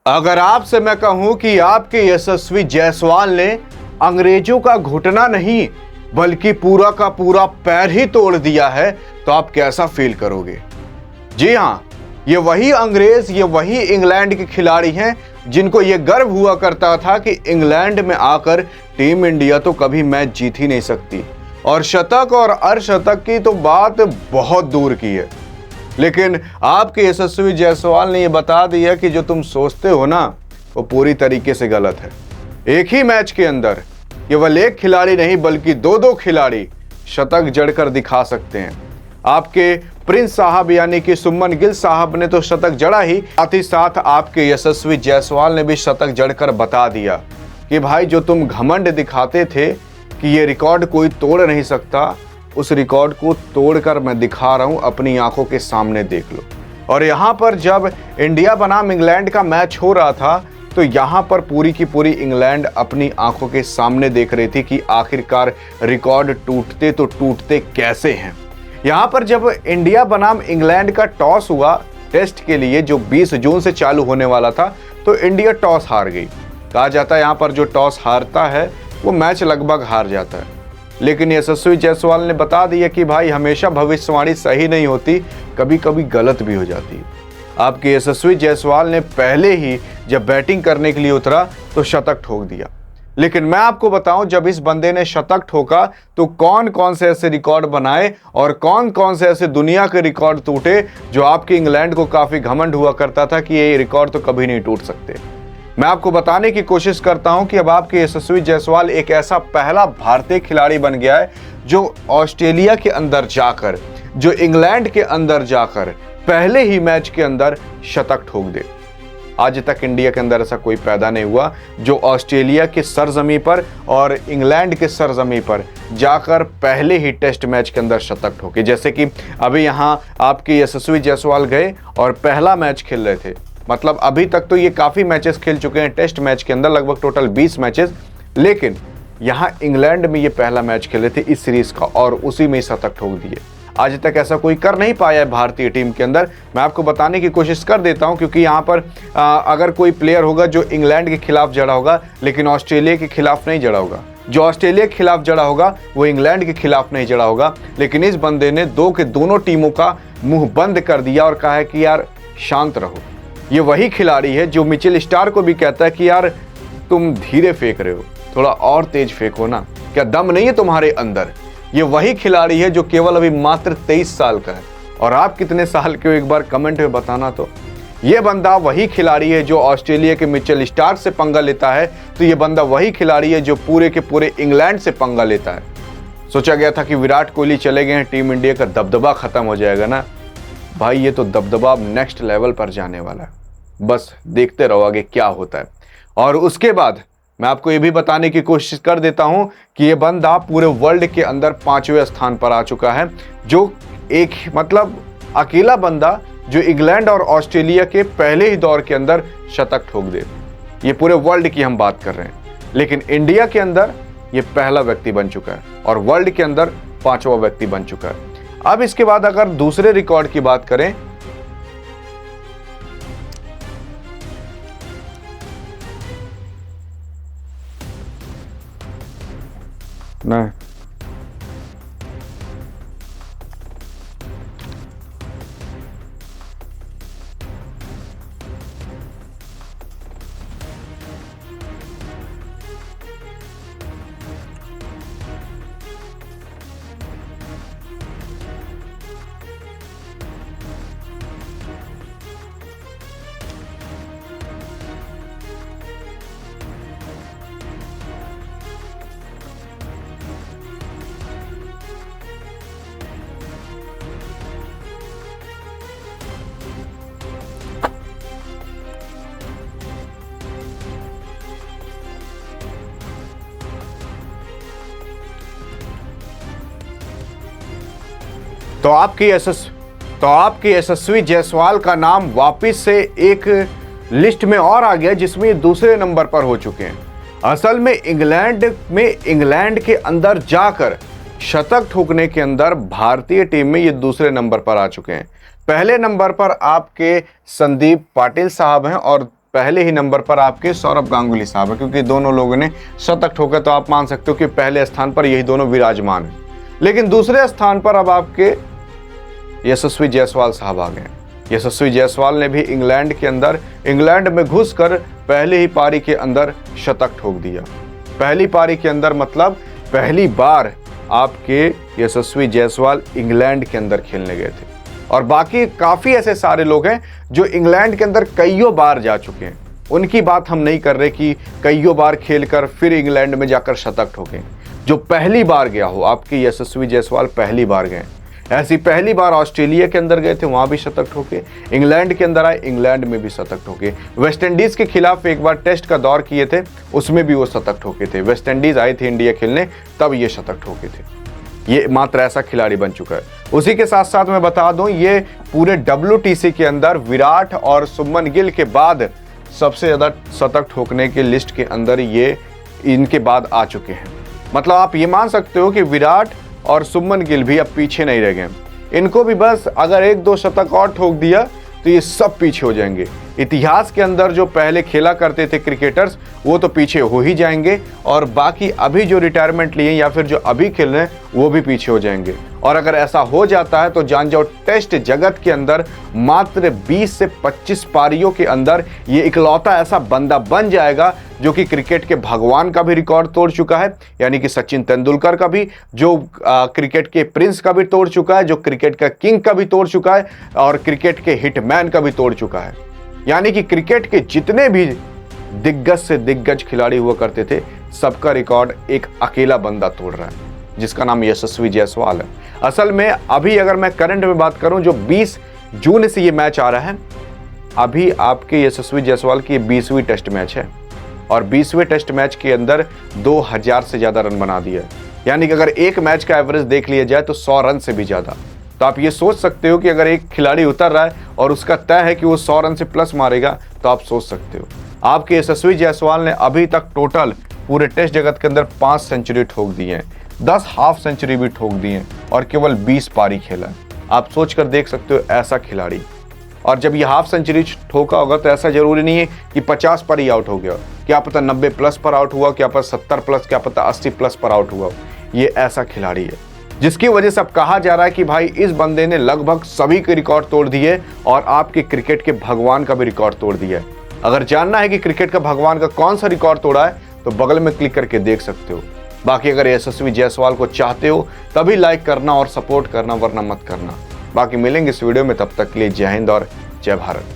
अगर आपसे मैं कहूं कि आपके यशस्वी जायसवाल ने अंग्रेजों का घुटना नहीं बल्कि पूरा का पूरा पैर ही तोड़ दिया है तो आप कैसा फील करोगे। जी हां, ये वही अंग्रेज, ये वही इंग्लैंड के खिलाड़ी हैं जिनको ये गर्व हुआ करता था कि इंग्लैंड में आकर टीम इंडिया तो कभी मैच जीत ही नहीं सकती, और शतक और अर्धशतक की तो बात बहुत दूर की है। लेकिन आपके यशस्वी जायसवाल ने यह बता दिया कि जो तुम सोचते हो ना वो पूरी तरीके से गलत है। एक ही मैच के अंदर केवल एक खिलाड़ी नहीं बल्कि दो दो खिलाड़ी शतक जड़कर दिखा सकते हैं। आपके प्रिंस साहब यानी कि सुमन गिल साहब ने तो शतक जड़ा ही, साथ ही साथ आपके यशस्वी जायसवाल ने भी शतक जड़कर बता दिया कि भाई जो तुम घमंड दिखाते थे कि ये रिकॉर्ड कोई तोड़ नहीं सकता, उस रिकॉर्ड को तोड़कर मैं दिखा रहा हूं, अपनी आंखों के सामने देख लो। और यहां पर जब इंडिया बनाम इंग्लैंड का मैच हो रहा था तो यहां पर पूरी की पूरी इंग्लैंड अपनी आंखों के सामने देख रही थी कि आखिरकार रिकॉर्ड टूटते तो टूटते कैसे हैं। यहां पर जब इंडिया बनाम इंग्लैंड का टॉस हुआ टेस्ट के लिए जो 20 जून से चालू होने वाला था, तो इंडिया टॉस हार गई। कहा जाता है यहां पर जो टॉस हारता है वो मैच लगभग हार जाता है। लेकिन यशस्वी जायसवाल ने बता दिया कि भाई हमेशा भविष्यवाणी सही नहीं होती, कभी कभी गलत भी हो जाती है। आपके यशस्वी जायसवाल ने पहले ही जब बैटिंग करने के लिए उतरा तो शतक ठोक दिया। लेकिन मैं आपको बताऊं, जब इस बंदे ने शतक ठोका तो कौन कौन से ऐसे रिकॉर्ड बनाए और कौन कौन से ऐसे दुनिया के रिकॉर्ड टूटे जो आपके इंग्लैंड को काफी घमंड हुआ करता था कि ये रिकॉर्ड तो कभी नहीं टूट सकते। मैं आपको बताने की कोशिश करता हूं कि अब आपके यशस्वी जायसवाल एक ऐसा पहला भारतीय खिलाड़ी बन गया है जो ऑस्ट्रेलिया के अंदर जाकर, जो इंग्लैंड के अंदर जाकर पहले ही मैच के अंदर शतक ठोक दे। आज तक इंडिया के अंदर ऐसा कोई पैदा नहीं हुआ जो ऑस्ट्रेलिया के सरजमी पर और इंग्लैंड के सरजमी पर जाकर पहले ही टेस्ट मैच के अंदर शतक ठोके। जैसे कि अभी यहां आपके यशस्वी जायसवाल गए और पहला मैच खेल रहे थे, मतलब अभी तक तो ये काफी मैचेस खेल चुके हैं टेस्ट मैच के अंदर, लगभग टोटल 20 मैचेस, लेकिन यहां इंग्लैंड में ये पहला मैच खेले थे इस सीरीज का और उसी में शतक ठोक दिए। आज तक ऐसा कोई कर नहीं पाया है भारतीय टीम के अंदर। मैं आपको बताने की कोशिश कर देता हूं क्योंकि यहां पर अगर कोई प्लेयर होगा जो इंग्लैंड के खिलाफ जड़ा होगा लेकिन ऑस्ट्रेलिया के खिलाफ नहीं जड़ा होगा, जो ऑस्ट्रेलिया के खिलाफ जड़ा होगा वो इंग्लैंड के खिलाफ नहीं जड़ा होगा, लेकिन इस बंदे ने दोनों टीमों का मुंह बंद कर दिया और कहा है कि यार शांत रहो। ये वही खिलाड़ी है जो मिचेल स्टार को भी कहता है कि यार तुम धीरे फेंक रहे हो, थोड़ा और तेज फेंको ना, क्या दम नहीं है तुम्हारे अंदर। ये वही खिलाड़ी है जो केवल अभी मात्र 23 साल का है। और आप कितने साल के हो एक बार कमेंट में बताना। तो ये बंदा वही खिलाड़ी है जो ऑस्ट्रेलिया के मिचेल स्टार से पंगा लेता है, तो ये बंदा वही खिलाड़ी है जो पूरे के पूरे इंग्लैंड से पंगा लेता है। सोचा गया था कि विराट कोहली चले गए हैं, टीम इंडिया का दबदबा खत्म हो जाएगा ना, भाई ये तो दबदबा नेक्स्ट लेवल पर जाने वाला है। बस देखते रहो आगे क्या होता है। और उसके बाद मैं आपको ये भी बताने की कोशिश कर देता हूं कि ये बंदा पूरे वर्ल्ड के अंदर 5वें स्थान पर आ चुका है, जो एक मतलब अकेला बंदा जो इंग्लैंड और ऑस्ट्रेलिया के पहले ही दौर के अंदर शतक ठोक दे। ये पूरे वर्ल्ड की हम बात कर रहे हैं, लेकिन इंडिया के अंदर ये पहला व्यक्ति बन चुका है और वर्ल्ड के अंदर 5वां व्यक्ति बन चुका है। अब इसके बाद अगर दूसरे रिकॉर्ड की बात करें, नहीं तो आपके यशस्वी जायसवाल का नाम वापस से एक लिस्ट में और आ गया जिसमें ये दूसरे नंबर पर हो चुके हैं। असल में इंग्लैंड के अंदर जाकर शतक ठोकने के अंदर भारतीय टीम में ये दूसरे नंबर पर आ चुके हैं। पहले नंबर पर आपके संदीप पाटिल साहब हैं और पहले ही नंबर पर आपके सौरभ गांगुली साहब है, क्योंकि दोनों लोगों ने शतक ठोके, तो आप मान सकते हो कि पहले स्थान पर यही दोनों विराजमान हैं। लेकिन दूसरे स्थान पर अब आपके यशस्वी जायसवाल साहब आ गए। यशस्वी जायसवाल ने भी इंग्लैंड में घुसकर पहले ही पारी के अंदर शतक ठोक दिया। पहली पारी के अंदर मतलब पहली बार आपके यशस्वी जायसवाल इंग्लैंड के अंदर खेलने गए थे। और बाकी काफी ऐसे सारे लोग हैं जो इंग्लैंड के अंदर कईयों बार जा चुके हैं, उनकी बात हम नहीं कर रहे कि कईयों बार खेलकर फिर इंग्लैंड में जाकर शतक ठोके। जो पहली बार गया हो, आपके यशस्वी जायसवाल पहली बार गए। ऐसी पहली बार ऑस्ट्रेलिया के अंदर गए थे, वहां भी शतक ठोके। इंग्लैंड के अंदर आए, इंग्लैंड में भी शतक ठोके। वेस्ट इंडीज के खिलाफ एक बार टेस्ट का दौर किए थे, उसमें भी वो शतक ठोके थे। वेस्ट इंडीज आई थी इंडिया खेलने, तब ये शतक ठोके थे। ये मात्र ऐसा खिलाड़ी बन चुका है। उसी के साथ साथ मैं बता दूं, ये पूरे WTC के अंदर विराट और शुभमन गिल के बाद सबसे ज्यादा शतक ठोकने के लिस्ट के अंदर ये इनके बाद आ चुके हैं। मतलब आप ये मान सकते हो कि विराट और शुभमन गिल भी अब पीछे नहीं रह गए। इनको भी बस अगर 1-2 शतक और ठोक दिया तो ये सब पीछे हो जाएंगे। इतिहास के अंदर जो पहले खेला करते थे क्रिकेटर्स, वो तो पीछे हो ही जाएंगे, और बाकी अभी जो रिटायरमेंट लिए या फिर जो अभी खेल रहे हैं वो भी पीछे हो जाएंगे। और अगर ऐसा हो जाता है तो जान जाओ, टेस्ट जगत के अंदर मात्र 20 से 25 पारियों के अंदर ये इकलौता ऐसा बंदा बन जाएगा जो कि क्रिकेट के भगवान का भी रिकॉर्ड तोड़ चुका है, यानी कि सचिन तेंदुलकर का भी, जो क्रिकेट के प्रिंस का भी तोड़ चुका है, जो क्रिकेट का किंग का भी तोड़ चुका है, और क्रिकेट के हिटमैन का भी तोड़ चुका है। यानी कि क्रिकेट के जितने भी दिग्गज से दिग्गज खिलाड़ी हुआ करते थे, सबका रिकॉर्ड एक अकेला बंदा तोड़ रहा है, जिसका नाम यशस्वी जायसवाल है। असल में अभी अगर मैं करंट में बात करूं, जो 20 जून से ये मैच आ रहा है, अभी आपके यशस्वी जायसवाल की 20वीं टेस्ट मैच है, और 20वें टेस्ट मैच के अंदर 2000 से ज्यादा रन बना दिया है। यानी कि अगर एक मैच का एवरेज देख लिया जाए तो 100 रन से भी ज्यादा। तो आप ये सोच सकते हो कि अगर एक खिलाड़ी उतर रहा है और उसका तय है कि वो 100 रन से प्लस मारेगा, तो आप सोच सकते हो। आपके यशस्वी जायसवाल ने अभी तक टोटल पूरे टेस्ट जगत के अंदर 5 सेंचुरी ठोक दी है, 10 हाफ सेंचुरी भी ठोक दी है, और केवल 20 पारी खेला है। आप सोच कर देख सकते हो ऐसा खिलाड़ी। और जब ये हाफ सेंचुरी ठोका होगा तो ऐसा जरूरी नहीं है कि 50 पर ही आउट हो गया, क्या पता 90 प्लस पर आउट हुआ, क्या पता 70 प्लस, क्या पता 80 प्लस पर आउट हुआ। ये ऐसा खिलाड़ी है जिसकी वजह से अब कहा जा रहा है कि भाई इस बंदे ने लगभग सभी के रिकॉर्ड तोड़ दिए, और आपके क्रिकेट के भगवान का भी रिकॉर्ड तोड़ दिया है। अगर जानना है कि क्रिकेट का भगवान का कौन सा रिकॉर्ड तोड़ा है तो बगल में क्लिक करके देख सकते हो। बाकी अगर यशस्वी जायसवाल को चाहते हो तभी लाइक करना और सपोर्ट करना, वरना मत करना। बाकी मिलेंगे इस वीडियो में, तब तक के लिए जय हिंद और जय भारत।